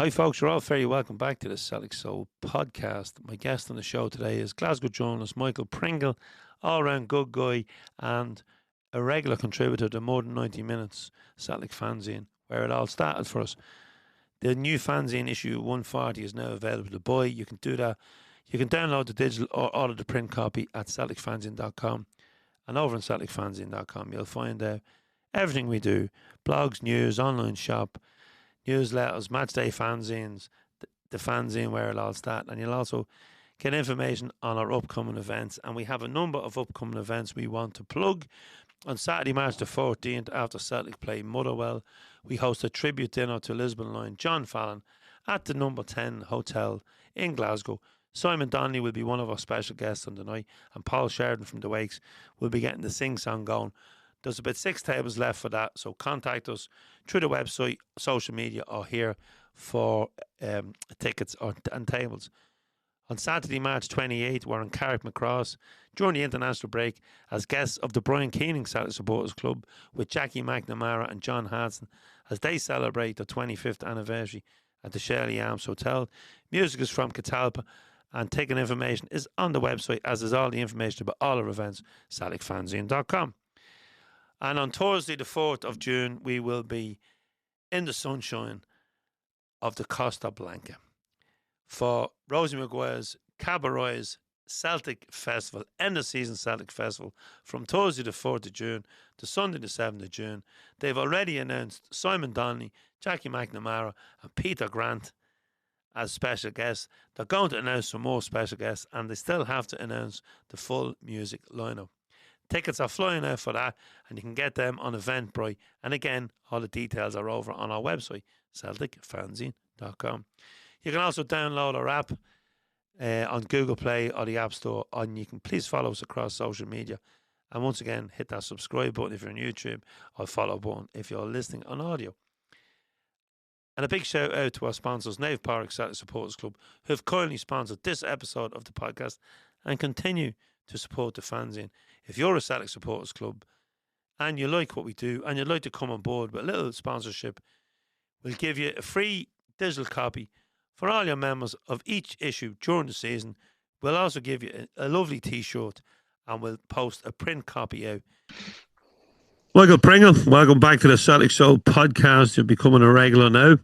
Hi folks, you're all very welcome back to the Celtic Soul Podcast. My guest on the show today is Glasgow Journalist Michael Pringle, all-round good guy and a regular contributor to More Than 90 Minutes Celtic Fanzine, where it all started for us. The new fanzine issue 140 is now available to buy. You can do that. You can download the digital or order the print copy at celticfanzine.com, and over on celticfanzine.com you'll find everything we do: blogs, news, online shop, newsletters, matchday fanzines, the fanzine where it'll all start, and you'll also get information on our upcoming events. And we have a number of upcoming events we want to plug. On Saturday, March the 14th, after Celtic play Motherwell, we host a tribute dinner to Lisbon Lion John Fallon at the number 10 Hotel in Glasgow. Simon Donnelly will be one of our special guests on the night, and Paul Sheridan from the Wakes will be getting the sing-song going. There's about 6 tables left for that, so contact us through the website, social media, or here for tickets and tables. On Saturday, March 28th, we're in Carrickmacross during the international break as guests of the Brian Keening Celtic Supporters Club with Jackie McNamara and John Hanson as they celebrate their 25th anniversary at the Shirley Arms Hotel. Music is from Catalpa, and ticket information is on the website, as is all the information about all our events, celticfanzine.com. And on Thursday, the 4th of June, we will be in the sunshine of the Costa Blanca for Rosie Maguire's Cabaret's Celtic Festival, end of season Celtic Festival, from Thursday the 4th of June to Sunday the 7th of June. They've already announced Simon Donnelly, Jackie McNamara and Peter Grant as special guests. They're going to announce some more special guests, and they still have to announce the full music lineup. Tickets are flying out for that, and you can get them on Eventbrite. And again, all the details are over on our website, celticfanzine.com. You can also download our app on Google Play or the App Store, and you can please follow us across social media. And once again, hit that subscribe button if you're on YouTube, or follow button if you're listening on audio. And a big shout out to our sponsors, Nave Park Celtic Supporters Club, who have kindly sponsored this episode of the podcast and continue to support the fanzine. If you're a Celtic Supporters Club and you like what we do and you'd like to come on board with a little sponsorship, we'll give you a free digital copy for all your members of each issue during the season. We'll also give you a lovely t-shirt, and we'll post a print copy out. Michael Pringle, welcome back to the Celtic Soul Podcast. You're becoming a regular now.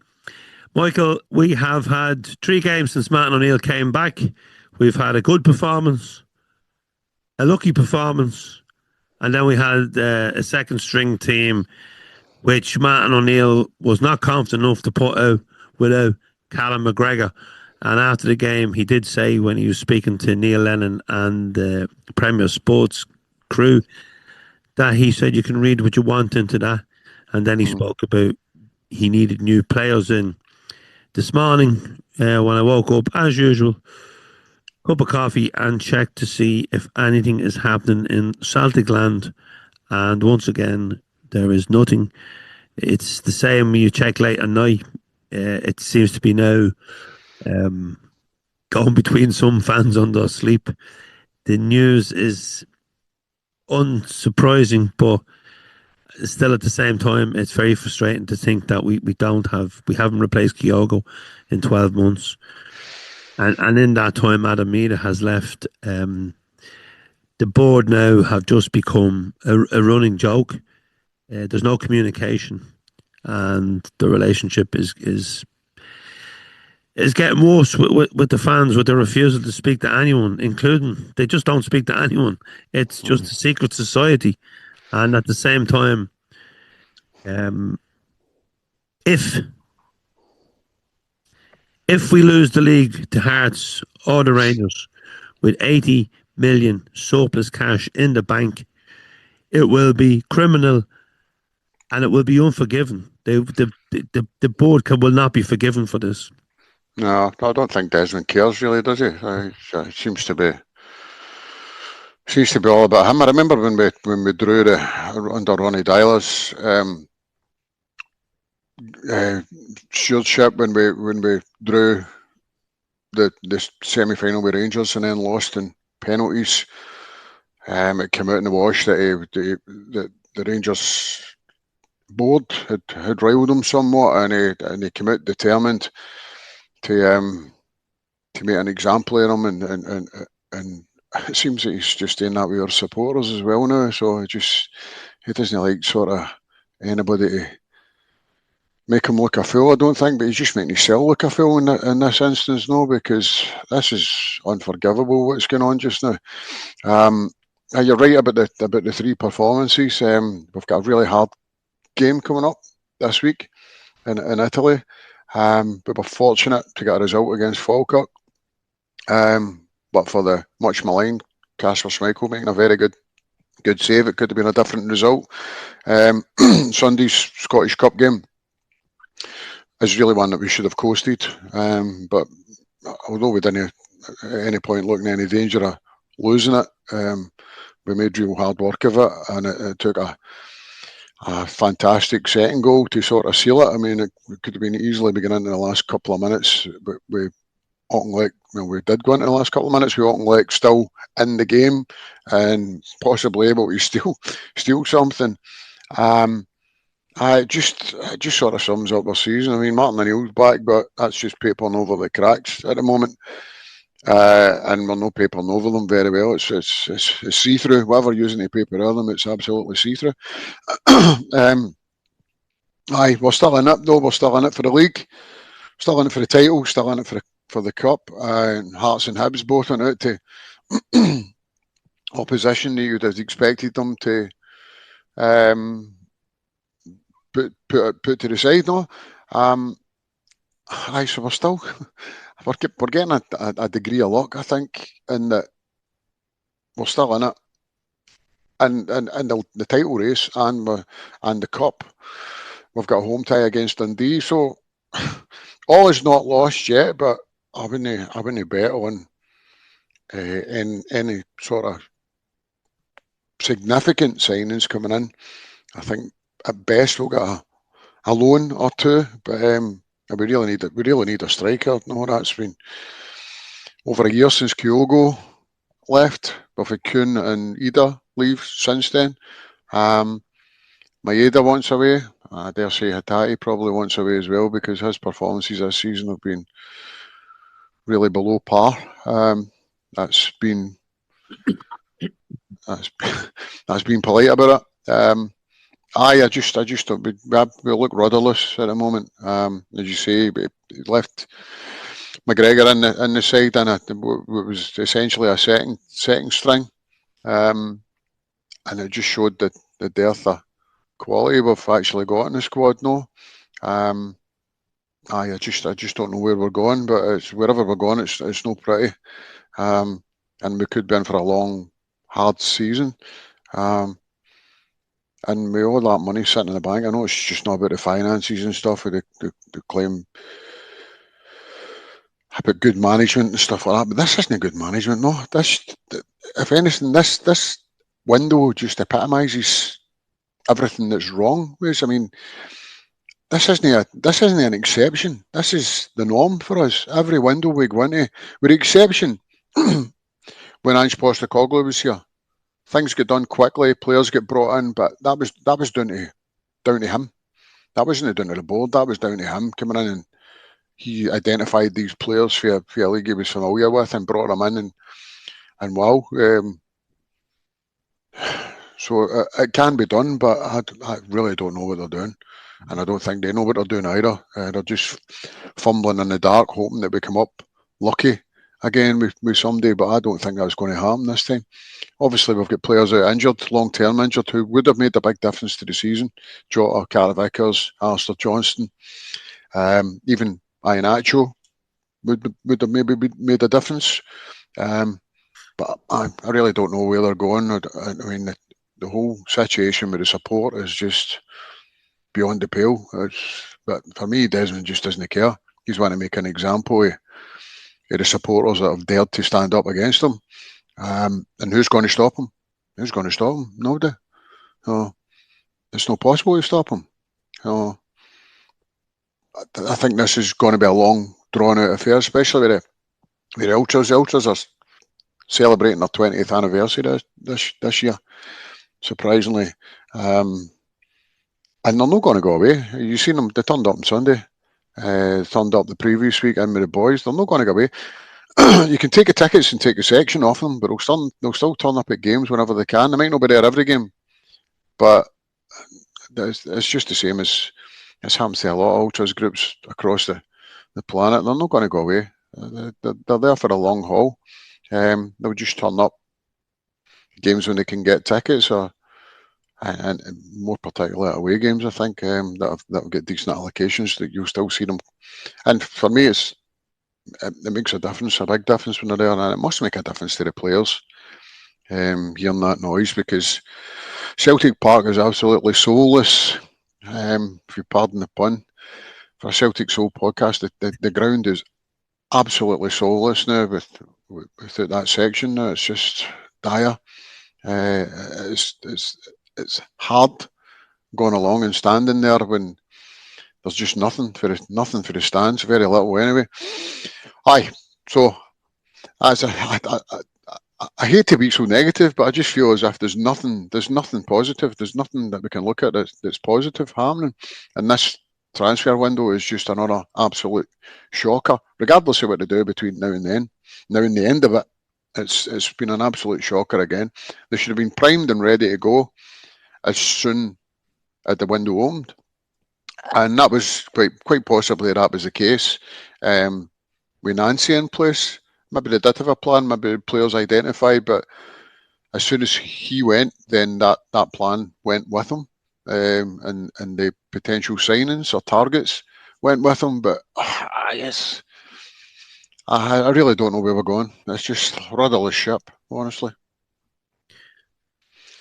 Michael, we have had 3 games since Martin O'Neill came back. We've had a good performance, a lucky performance, and then we had a second string team which Martin O'Neill was not confident enough to put out without Callum McGregor. And after the game, he did say, when he was speaking to Neil Lennon and the Premier Sports crew, that he said you can read what you want into that. And then he spoke about he needed new players in. This morning, when I woke up, as usual, cup of coffee and check to see if anything is happening in Celtic land, and once again there is nothing. It's the same when you check late at night. It seems to be now going between some fans under sleep. The news is unsurprising, but still at the same time it's very frustrating to think that we haven't replaced Kyogo in 12 months. And in that time, Adam Meada has left. The board now have just become a running joke. There's no communication, and the relationship is getting worse with the fans, with their refusal to speak to anyone, including they just don't speak to anyone. It's just a secret society, and at the same time, if we lose the league to Hearts or the Rangers with 80 million surplus cash in the bank, it will be criminal and it will be unforgiven. The board will not be forgiven for this. No, I don't think Desmond cares really, does he? It seems to be all about him. I remember when we drew under Ronnie Dyler's stewardship, when we drew the semi-final with Rangers and then lost in penalties. It came out in the wash that the Rangers board had riled him somewhat, and he came out determined make an example of him, and it seems that he's just doing that with our supporters as well now. So he doesn't like sort of anybody to make him look a fool, I don't think, but he's just making himself look a fool in this instance, no, because this is unforgivable what's going on just now. You're right about the three performances. We've got a really hard game coming up this week in Italy, but we're fortunate to get a result against Falkirk. But for the much maligned Kasper Schmeichel making a very good save, it could have been a different result. Sunday's Scottish Cup game is really one that we should have coasted, but although we didn't at any point look in any danger of losing it, we made real hard work of it, and it took a fantastic second goal to sort of seal it. I mean, it could have been easily beginning in the last couple of minutes, but we did go into the last couple of minutes with Auchinleck still in the game and possibly able to steal something. It just sort of sums up our season. I mean, Martin O'Neill's back, but that's just papering over the cracks at the moment. And we're not papering over them very well. It's see-through. Whatever using the paper on them, it's absolutely see-through. We're still in it though. We're still in it for the league. Still in it for the title. Still in it for the cup. Hearts and Hibs both went out to opposition that you'd have expected them to put to the side now. So we're still we're getting a degree of luck, I think, in that we're still in it, and the title race and the cup. We've got a home tie against Dundee, so all is not lost yet. But I wouldn't bet on in any sort of significant signings coming in. I think at best we'll get a loan or two, but we really need a striker. No, that's been over a year since Kyogo left. We've had Kuhn and Ida leave since then. Maeda wants away. I dare say Hatate probably wants away as well, because his performances this season have been really below par. That's been polite about it. I just don't. We look rudderless at the moment. As you say, he left McGregor in the side, and it was essentially a second string, and it just showed the dearth of quality we've actually got in the squad now. I just don't know where we're going, but it's wherever we're going, it's no pretty, and we could be in for a long, hard season. And with all that money sitting in the bank, I know it's just not about the finances and stuff. They claim about good management and stuff like that, but this isn't good management, no. If anything, this window just epitomises everything that's wrong with us. I mean, this isn't an exception. This is the norm for us. Every window we go into, with the exception when Ange Postecoglou was here. Things get done quickly, players get brought in, but that was down to him. That wasn't down to the board. That was down to him coming in, and he identified these players for a league he was familiar with and brought them in, and wow. So it can be done, but I really don't know what they're doing, and I don't think they know what they're doing either. They're just fumbling in the dark, hoping that we come up lucky again with somebody, but I don't think that's going to happen this time. Obviously, we've got players out injured, long-term injured, who would have made a big difference to the season. Jota, Carl Vickers, Alistair Johnston, even Iheanacho would have maybe made a difference. But I really don't know where they're going. I mean, the whole situation with the support is just beyond the pale. But for me, Desmond just doesn't care. He's want to make an example of the supporters that have dared to stand up against him. And who's going to stop him? Who's going to stop him? Nobody. So it's not possible to stop him. So I think this is going to be a long, drawn-out affair, especially with the Ultras. The Ultras are celebrating their 20th anniversary this year, surprisingly. And they're not going to go away. You've seen them, they turned up on Sunday. turned up the previous week in with the boys. They're not going to go away. You can take the tickets and take a section off them, but they'll still turn up at games whenever they can. They might not be there every game, but it's just the same as happens to a lot of ultras groups across the planet. They're not going to go away. They're there for a long haul. They'll just turn up games when they can get tickets, and more particularly away games. I think that'll get decent allocations. That you'll still see them. And for me, it makes a difference, a big difference when they're there, and it must make a difference to the players hearing that noise, because Celtic Park is absolutely soulless, if you pardon the pun, for a Celtic Soul podcast. The ground is absolutely soulless now without that section. Now it's just dire. It's hard going along and standing there when there's just nothing for the stands, very little anyway. Aye, so I hate to be so negative, but I just feel as if there's nothing positive. There's nothing that we can look at that's positive happening. And this transfer window is just another absolute shocker, regardless of what they do between now and then. Now, in the end of it, it's been an absolute shocker again. They should have been primed and ready to go as soon as the window opened. And that was quite possibly that was the case. With Nancy in place, maybe they did have a plan, maybe players identified, but as soon as he went, then that plan went with him, and the potential signings or targets went with him. But yes, I really don't know where we're going. It's just rudderless ship, honestly.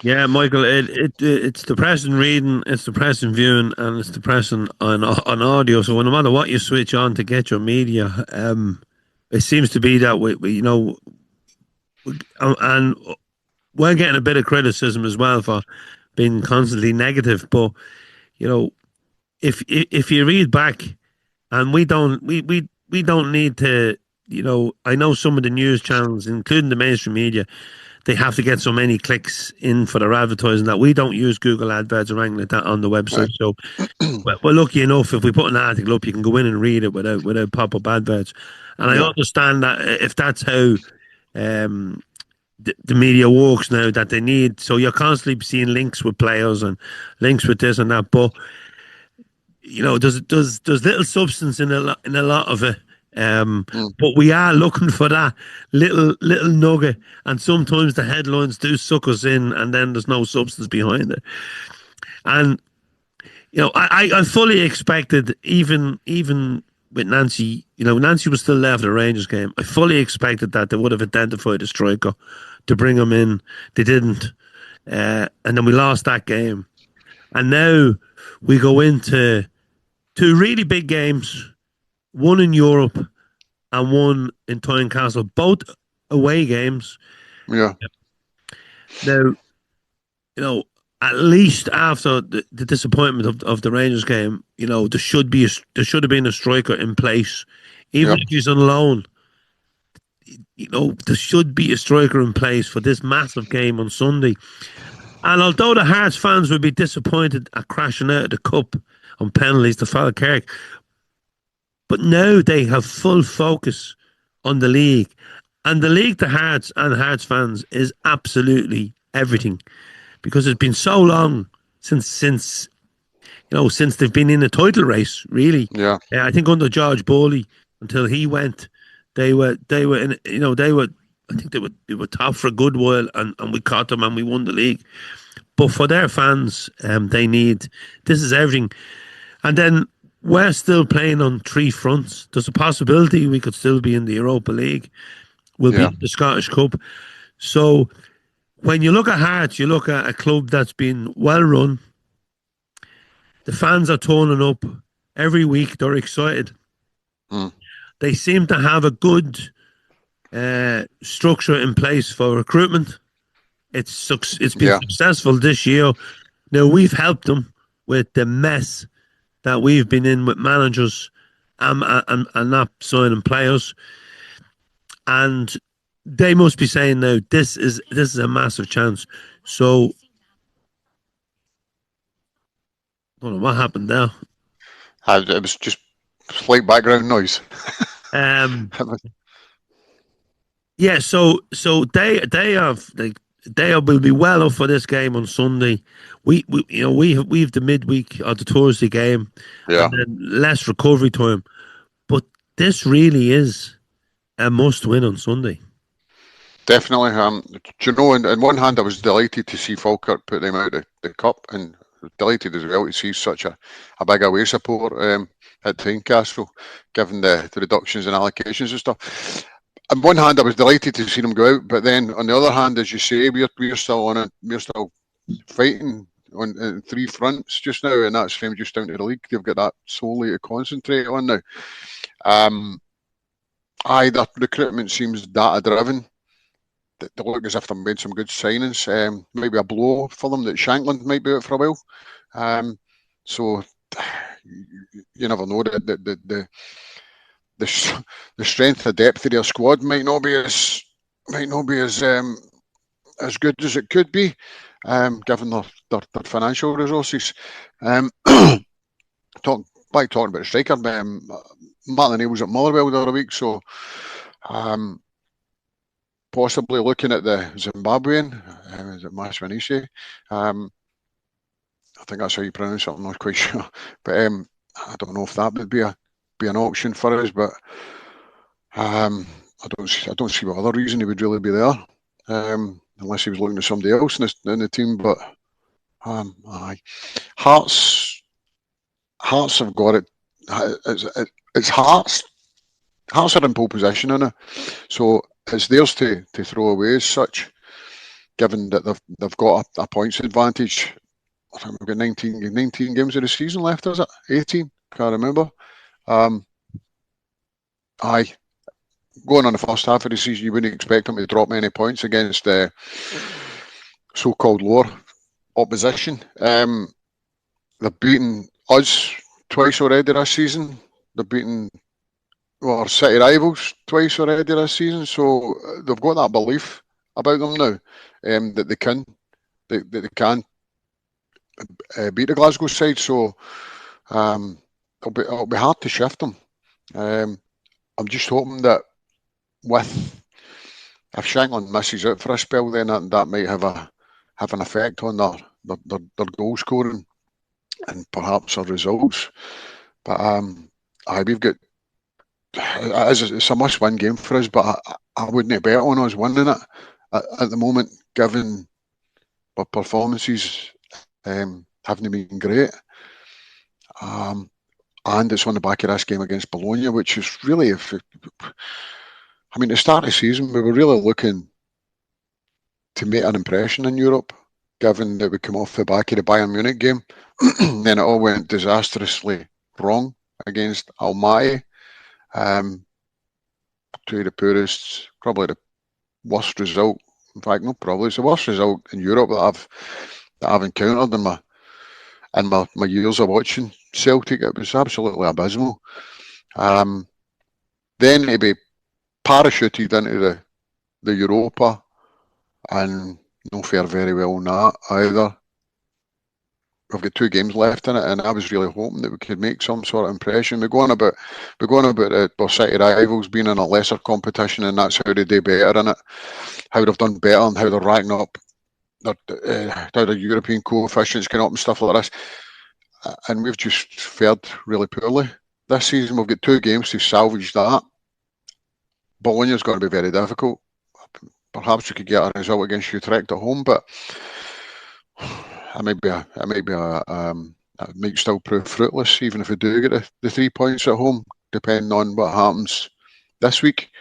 Yeah, Michael, it's depressing reading, it's depressing viewing, and it's depressing on audio. So no matter what you switch on to get your media, it seems to be that we and we're getting a bit of criticism as well for being constantly negative. But if you read back, and we don't need to, I know some of the news channels, including the mainstream media, they have to get so many clicks in for their advertising that we don't use Google adverts or anything like that on the website. So we're lucky enough, if we put an article up, you can go in and read it without pop-up adverts. And I understand that if that's how the media works now, that they need, so you're constantly seeing links with players and links with this and that, but there's little substance in a lot of it. But we are looking for that little nugget, and sometimes the headlines do suck us in, and then there's no substance behind it. And I fully expected, even with Nancy, Nancy was still there for the Rangers game. I fully expected that they would have identified a striker to bring him in. They didn't, and then we lost that game, and now we go into two really big games. One in Europe and one in Tynecastle, both away games. Yeah. Now, at least after the disappointment of the Rangers game, there should have been a striker in place, even if he's on loan. There should be a striker in place for this massive game on Sunday. And although the Hearts fans would be disappointed at crashing out of the cup on penalties to Falkirk, but now they have full focus on the league. And the league to Hearts and Hearts fans is absolutely everything, because it's been so long since they've been in a title race, really. Yeah. I think under George Bowley, until he went, they were in, I think they were top for a good while, and we caught them and we won the league. But for their fans, this is everything. And then we're still playing on three fronts. There's a possibility we could still be in the Europa League. We'll be in the Scottish Cup. So when you look at Hearts, you look at a club that's been well run. The fans are turning up every week. They're excited. They seem to have a good structure in place for recruitment. It's been successful this year. Now, we've helped them with the mess that we've been in with managers and not signing players, and they must be saying now this is a massive chance. So I don't know what happened there. It was just Slight background noise. Um, yeah, so they will be well up for this game on Sunday. We've the midweek or the Thursday game, Yeah, and then less recovery time. But this really is a must win on Sunday. definitely. Do you know, on one hand, I was delighted to see Falkirk put them out the cup, and delighted as well to see such a big away support at Tynecastle, given the reductions in allocations and stuff. On one hand, I was delighted to see them go out, but then on the other hand, as you say, we're still on it. We're still fighting on three fronts just now, and that's just down to the league. They've got that solely to concentrate on now. That recruitment seems data driven. They look as if they've made some good signings. Maybe a blow for them that Shankland might be out for a while. So you never know. The strength and depth of their squad might not be as good as it could be, given their financial resources. Talking about a striker, Martin Neill was at Motherwell the other week, so possibly looking at the Zimbabwean, is it Maswanishi? I think that's how you pronounce it. I'm not quite sure, but I don't know if that would be an option for us. But I don't see what other reason he would really be there, unless he was looking at somebody else in the team. But Hearts have got it. It's Hearts. Hearts are in pole position now, so it's theirs to throw away as such, given that they've got a points advantage. I think we've got 19 games of the season left, is it? 18? Can't remember. Going on the first half of the season, you wouldn't expect them to drop many points against the so-called lower opposition. They've beaten us twice already this season. They've beaten our city rivals twice already this season, so they've got that belief about them now, that they can beat the Glasgow side. So it'll be hard to shift them. I'm just hoping that if Shankland misses out for a spell, then that might have an effect on their goal scoring and perhaps our results. But we've got it's a must-win game for us. But I wouldn't bet on us winning it at the moment, given our performances haven't been great. And it's on the back of this game against Bologna, which is really, at the start of the season, we were really looking to make an impression in Europe, given that we come off the back of the Bayern Munich game. Then it all went disastrously wrong against Almaty. To the purists, probably the worst result. In fact, no, probably it's the worst result in Europe that I've encountered in my years of watching Celtic. It was absolutely abysmal. Then to be parachuted into the Europa and no fare very well on that either. We've got 2 games left in it, and I was really hoping that we could make some sort of impression. We're going about our city rivals being in a lesser competition, and that's how they do better in it, how they've done better, and how they're racking up how the European coefficients going up and stuff like this. And we've just fared really poorly this season. We've got 2 games to salvage that. Bologna's going to be very difficult. Perhaps we could get a result against Utrecht at home, but it might still prove fruitless, even if we do get the 3 points at home, depending on what happens this week.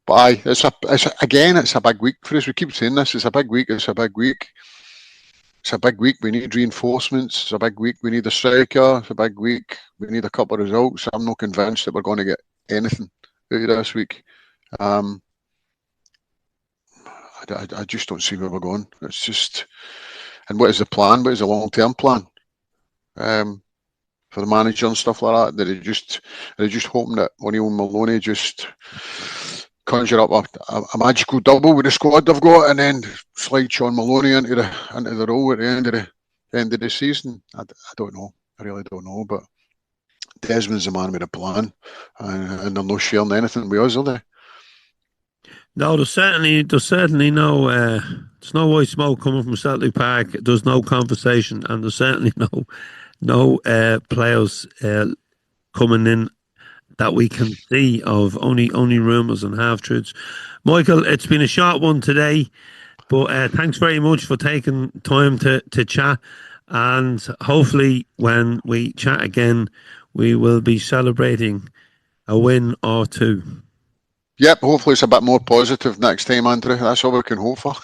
But it's a big week for us. We keep saying this. It's a big week. It's a big week. It's a big week. We need reinforcements. It's a big week. We need a striker. It's a big week. We need a couple of results. I'm not convinced that we're going to get anything out of this week. I just don't see where we're going. It's just, and what is the plan? What is the long-term plan for the manager and stuff like that? They're just hoping that O'Neill and Maloney just conjure up a magical double with the squad they've got, and then slide Sean Maloney into the role at the end of the season. I don't know. I really don't know. But Desmond's the man with a plan, and they're not sharing anything with us, are they? No, there's certainly no there's no white smoke coming from Celtic Park. There's no conversation, and there's certainly no players coming in that we can see of. Only rumours and half truths. Michael, it's been a short one today, but thanks very much for taking time to chat, and hopefully when we chat again, we will be celebrating a win or two. Yep, hopefully it's a bit more positive next time, Andrew. That's all we can hope for.